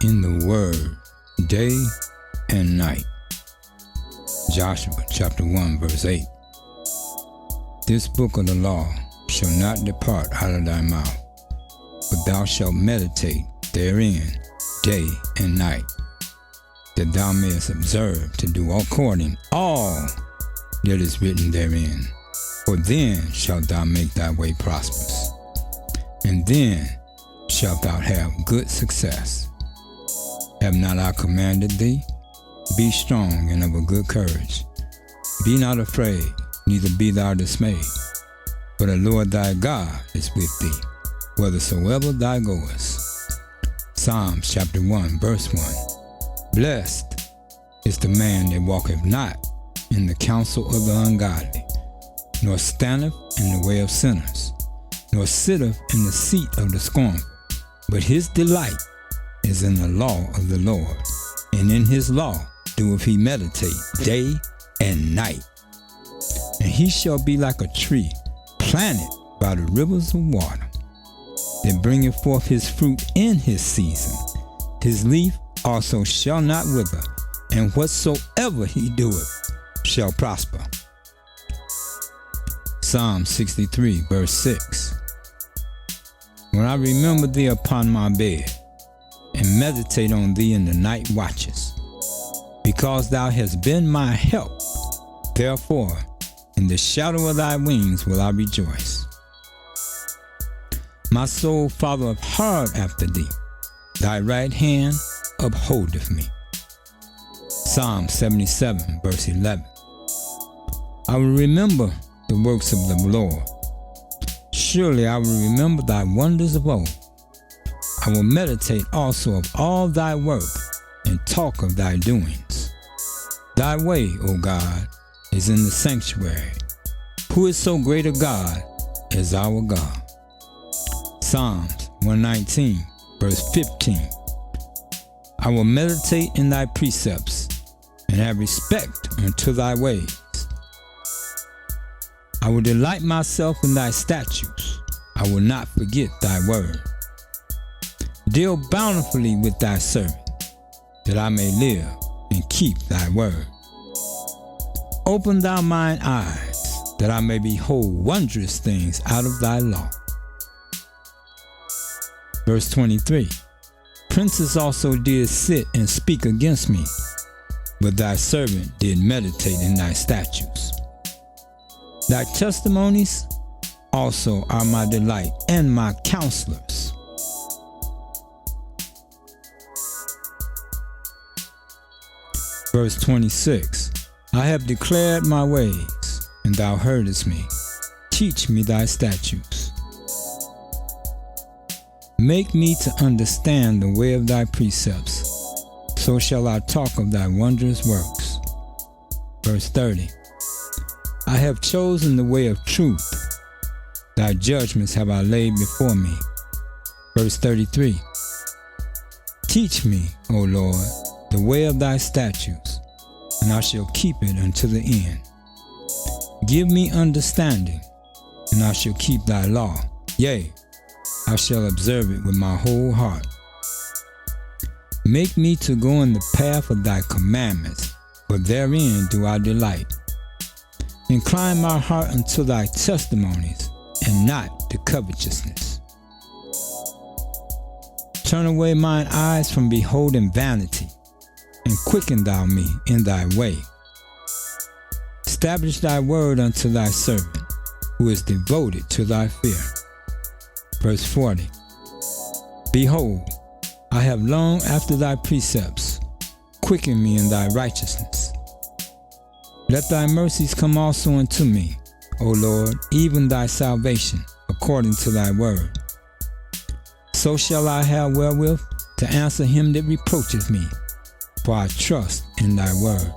in the word day and night. Joshua chapter 1 verse 8. This book of the law shall not depart out of thy mouth, but thou shalt meditate therein day and night, that thou mayest observe to do according all that is written therein. For then shalt thou make thy way prosperous, and then shalt thou have good success. Have not I commanded thee? Be strong and of a good courage. Be not afraid, neither be thou dismayed. For the Lord thy God is with thee, whithersoever thou goest. Psalms chapter 1 verse 1. Blessed is the man that walketh not in the counsel of the ungodly, nor standeth in the way of sinners, nor sitteth in the seat of the scornful. But his delight is in the law of the Lord, and in his law doeth he meditate day and night. And he shall be like a tree planted by the rivers of water, that bringeth forth his fruit in his season. His leaf also shall not wither, and whatsoever he doeth shall prosper. Psalm 63 verse 6. When I remember thee upon my bed, and meditate on thee in the night watches, because thou hast been my help, therefore in the shadow of thy wings will I rejoice. My soul followeth hard after thee, thy right hand upholdeth me. Psalm 77 verse 11. I will remember the works of the Lord. Surely I will remember thy wonders of old. I will meditate also of all thy work, and talk of thy doings. Thy way, O God, is in the sanctuary. Who is so great a God as our God? Psalms 119 verse 15. I will meditate in thy precepts, and have respect unto thy ways. I will delight myself in thy statutes. I will not forget thy word. Deal bountifully with thy servant, that I may live and keep thy word. Open thou mine eyes, that I may behold wondrous things out of thy law. Verse 23. Princes also did sit and speak against me, but thy servant did meditate in thy statutes. Thy testimonies also are my delight and my counselors. Verse 26. I have declared my ways, and thou heardest me. Teach me thy statutes. Make me to understand the way of thy precepts, so shall I talk of thy wondrous works. Verse 30. I have chosen the way of truth. Thy judgments have I laid before me. Verse 33. Teach me, O Lord, the way of thy statutes, and I shall keep it unto the end. Give me understanding, and I shall keep thy law. Yea, I shall observe it with my whole heart. Make me to go in the path of thy commandments, for therein do I delight. Incline my heart unto thy testimonies, and not to covetousness. Turn away mine eyes from beholding vanity, and quicken thou me in thy way. Establish thy word unto thy servant, who is devoted to thy fear. Verse 40. Behold, I have longed after thy precepts. Quicken me in thy righteousness. Let thy mercies come also unto me, O Lord, even thy salvation, according to thy word. So shall I have wherewith to answer him that reproacheth me, for I trust in thy word.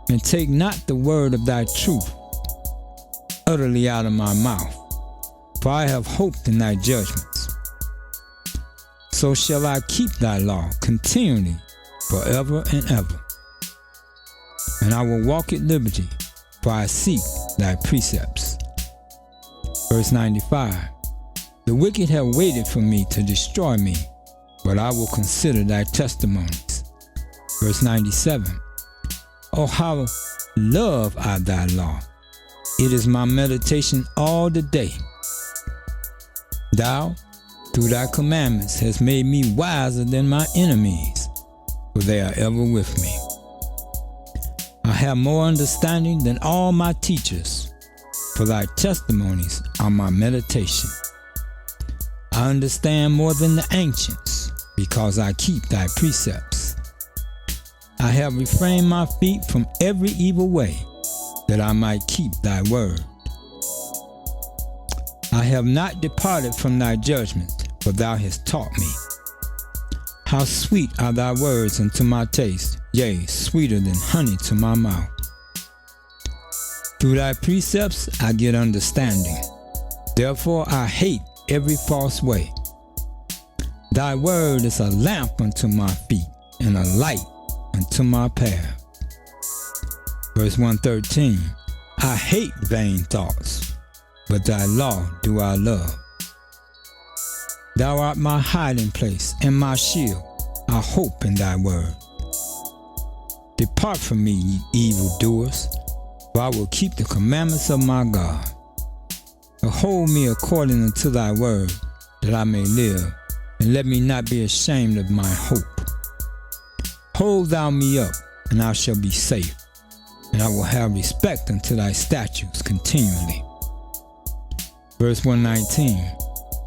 And take not the word of thy truth utterly out of my mouth, for I have hoped in thy judgments. So shall I keep thy law continually forever and ever. And I will walk at liberty, for I seek thy precepts. Verse 95. The wicked have waited for me to destroy me, but I will consider thy testimonies. Verse 97. Oh, how love I thy law. It is my meditation all the day. Thou, through thy commandments, hast made me wiser than my enemies, for they are ever with me. I have more understanding than all my teachers, for thy testimonies are my meditation. I understand more than the ancients, because I keep thy precepts. I have refrained my feet from every evil way, that I might keep thy word. I have not departed from thy judgments, for thou hast taught me. How sweet are thy words unto my taste, yea, sweeter than honey to my mouth. Through thy precepts I get understanding. Therefore I hate every false way. Thy word is a lamp unto my feet, and a light unto my path. Verse 113. I hate vain thoughts, but thy law do I love. Thou art my hiding place and my shield. I hope in thy word. Depart from me, ye evildoers, for I will keep the commandments of my God. Behold me according unto thy word, that I may live, and let me not be ashamed of my hope. Hold thou me up, and I shall be safe, and I will have respect unto thy statutes continually. Verse 119.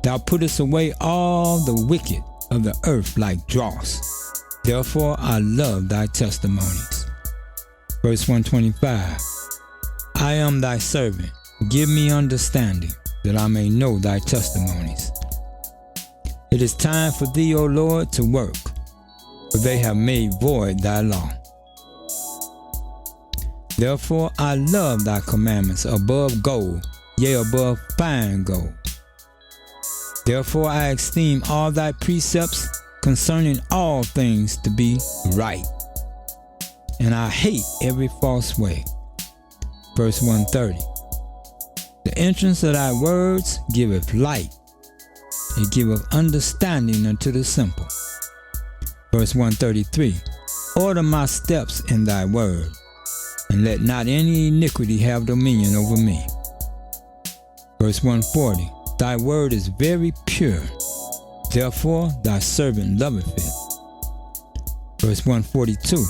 Thou puttest away all the wicked of the earth like dross. Therefore I love thy testimonies. Verse 125. I am thy servant. Give me understanding, that I may know thy testimonies. It is time for thee, O Lord, to work, for they have made void thy law. Therefore I love thy commandments above gold, yea, above fine gold. Therefore I esteem all thy precepts concerning all things to be right, and I hate every false way. Verse 130. The entrance of thy words giveth light, it giveth understanding unto the simple. Verse 133. Order my steps in thy word, and let not any iniquity have dominion over me. Verse 140. Thy word is very pure, therefore thy servant loveth it. Verse 142.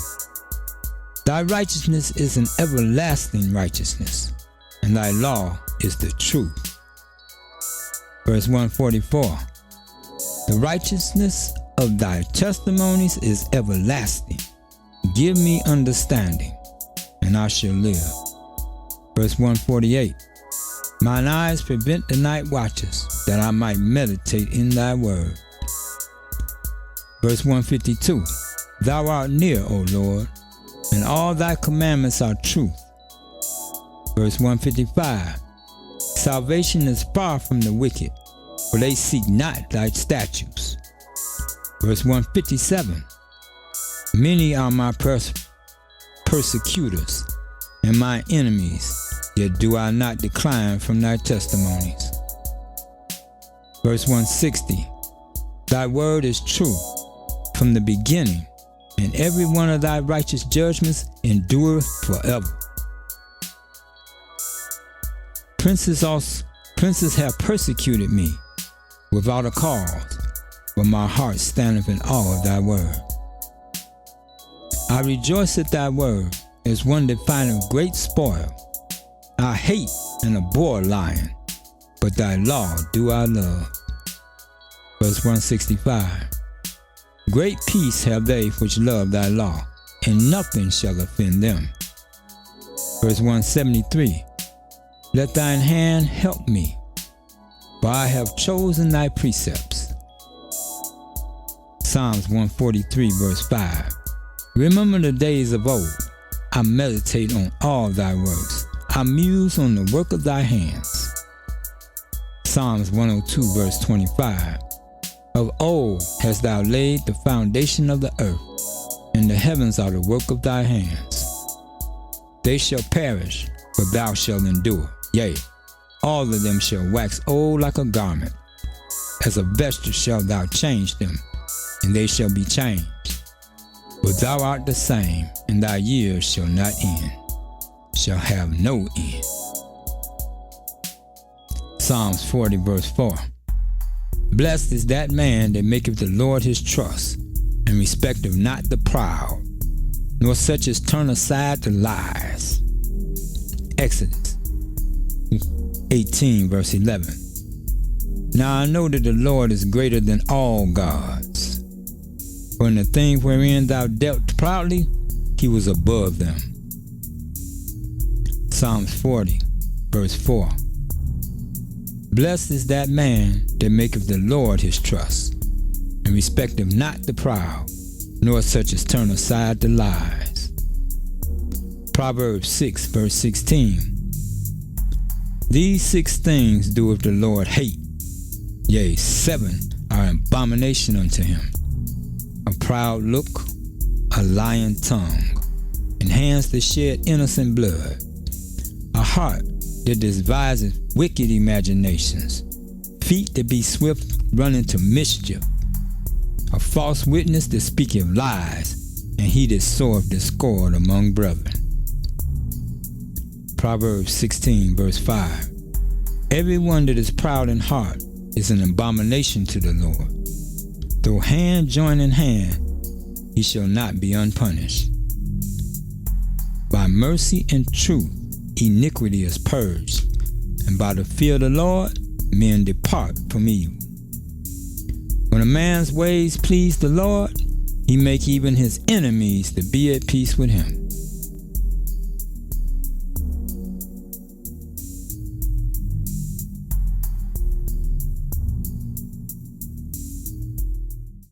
Thy righteousness is an everlasting righteousness, and thy law is the truth. Verse 144. The righteousness of thy testimonies is everlasting. Give me understanding, and I shall live. Verse 148. Mine eyes prevent the night watches, that I might meditate in thy word. Verse 152. Thou art near, O Lord, and all thy commandments are truth. Verse 155. Salvation is far from the wicked, for they seek not thy statutes. Verse 157. Many are my persecutors and my enemies, yet do I not decline from thy testimonies. Verse 160. Thy word is true from the beginning, and every one of thy righteous judgments endureth forever. Princes have persecuted me without a cause, but my heart standeth in awe of thy word. I rejoice at thy word as one that findeth great spoil. I hate and abhor lying, but thy law do I love. Verse 165. Great peace have they which love thy law, and nothing shall offend them. Verse 173. Let thine hand help me, for I have chosen thy precepts. Psalms 143 verse 5. Remember the days of old. I meditate on all thy works. I muse on the work of thy hands. Psalms 102 verse 25. Of old hast thou laid the foundation of the earth, and the heavens are the work of thy hands. They shall perish, but thou shalt endure. Yea, all of them shall wax old like a garment, As a vesture shalt thou change them, and they shall be changed. But thou art the same, and thy years shall not end, shall have no end. Psalms 40 verse 4. Blessed is that man that maketh the Lord his trust, and respecteth not the proud, nor such as turn aside to lies. Exodus 18 verse 11. Now I know that the Lord is greater than all gods, for in the thing wherein thou dealt proudly, he was above them. Psalms 40 verse 4. Blessed is that man that maketh the Lord his trust, and respecteth not the proud, nor such as turn aside to lies. Proverbs 6 verse 16. These 6 things doeth the Lord hate, yea, 7 are an abomination unto him: a proud look, a lying tongue, and hands that shed innocent blood, a heart that deviseth wicked imaginations, feet that be swift running to mischief, a false witness that speaketh lies, and he that soweth discord among brethren. Proverbs 16 verse 5. Everyone that is proud in heart is an abomination to the Lord. Though hand join in hand, he shall not be unpunished. By mercy and truth iniquity is purged, and by the fear of the Lord men depart from evil. When a man's ways please the Lord, he make even his enemies to be at peace with him.